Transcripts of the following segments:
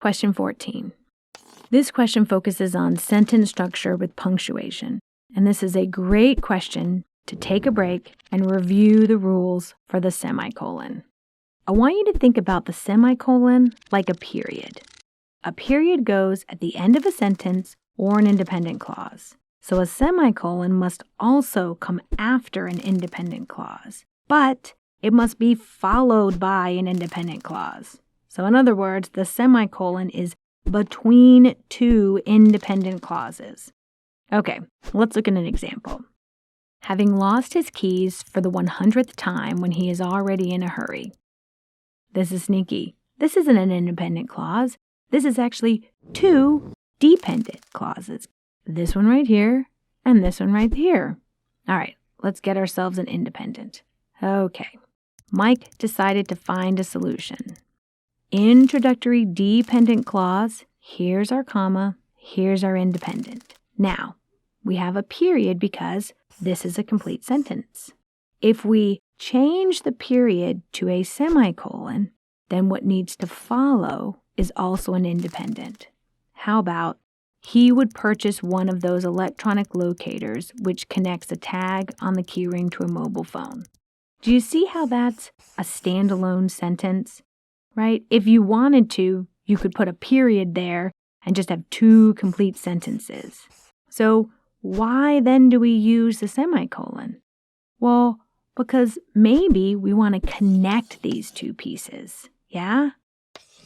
Question 14. This question focuses on sentence structure with punctuation, and this is a great question to take a break and review the rules for the semicolon. I want you to think about the semicolon like a period. A period goes at the end of a sentence or an independent clause. So a semicolon must also come after an independent clause, but it must be followed by an independent clause. So in other words, the semicolon is between two independent clauses. Okay, let's look at an example. Having lost his keys for the 100th time when he is already in a hurry. This is sneaky. This isn't an independent clause. This is actually two dependent clauses. This one right here and this one right here. All right, let's get ourselves an independent. Okay, Mike decided to find a solution. Introductory dependent clause, here's our comma, here's our independent. Now, we have a period because this is a complete sentence. If we change the period to a semicolon, then what needs to follow is also an independent. How about, he would purchase one of those electronic locators which connects a tag on the keyring to a mobile phone. Do you see how that's a standalone sentence? Right? If you wanted to, you could put a period there and just have two complete sentences. So why then do we use the semicolon? Well, because maybe we want to connect these two pieces, yeah?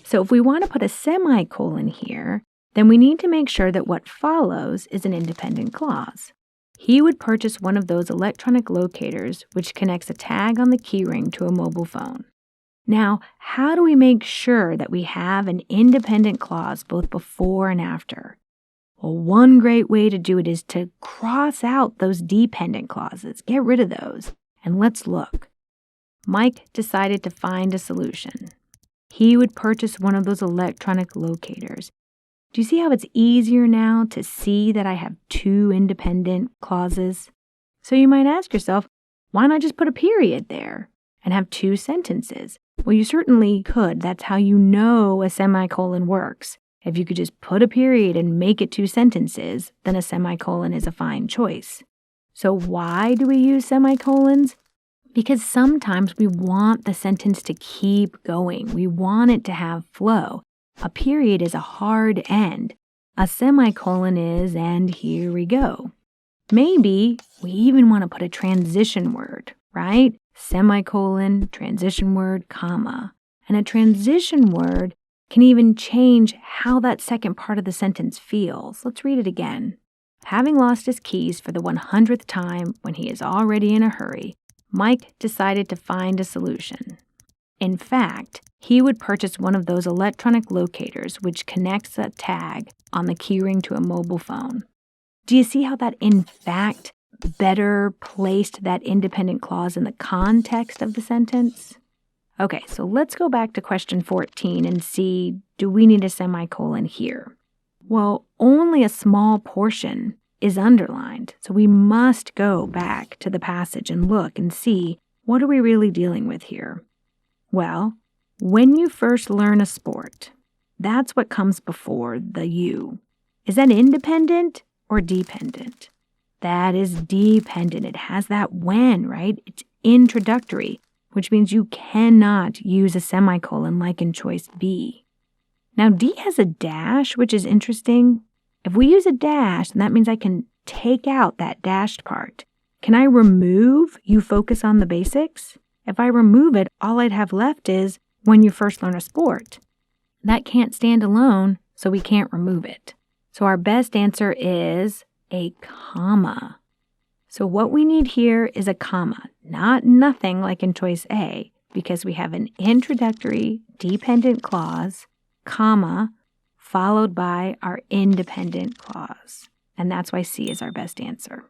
So if we want to put a semicolon here, then we need to make sure that what follows is an independent clause. He would purchase one of those electronic locators which connects a tag on the keyring to a mobile phone. Now, how do we make sure that we have an independent clause both before and after? Well, one great way to do it is to cross out those dependent clauses. Get rid of those. And let's look. Mike decided to find a solution. He would purchase one of those electronic locators. Do you see how it's easier now to see that I have two independent clauses? So you might ask yourself, why not just put a period there and have two sentences? Well, you certainly could. That's how you know a semicolon works. If you could just put a period and make it two sentences, then a semicolon is a fine choice. So why do we use semicolons? Because sometimes we want the sentence to keep going. We want it to have flow. A period is a hard end. A semicolon is, and here we go. Maybe we even want to put a transition word, right? Semicolon, transition word, comma. And a transition word can even change how that second part of the sentence feels. Let's read it again. Having lost his keys for the 100th time when he is already in a hurry, Mike decided to find a solution. In fact, he would purchase one of those electronic locators which connects a tag on the keyring to a mobile phone. Do you see how that, in fact, better placed that independent clause in the context of the sentence? Okay, so let's go back to question 14 and see, do we need a semicolon here? Well, only a small portion is underlined, so we must go back to the passage and look and see, what are we really dealing with here? Well, when you first learn a sport, that's what comes before the you. Is that independent or dependent? That is dependent. It has that when, right? It's introductory, which means you cannot use a semicolon like in choice B. Now, D has a dash, which is interesting. If we use a dash, then that means I can take out that dashed part. Can I remove you focus on the basics? If I remove it, all I'd have left is when you first learn a sport. That can't stand alone, so we can't remove it. So our best answer is a comma. So what we need here is a comma, not nothing like in choice A, because we have an introductory dependent clause, comma, followed by our independent clause. And that's why C is our best answer.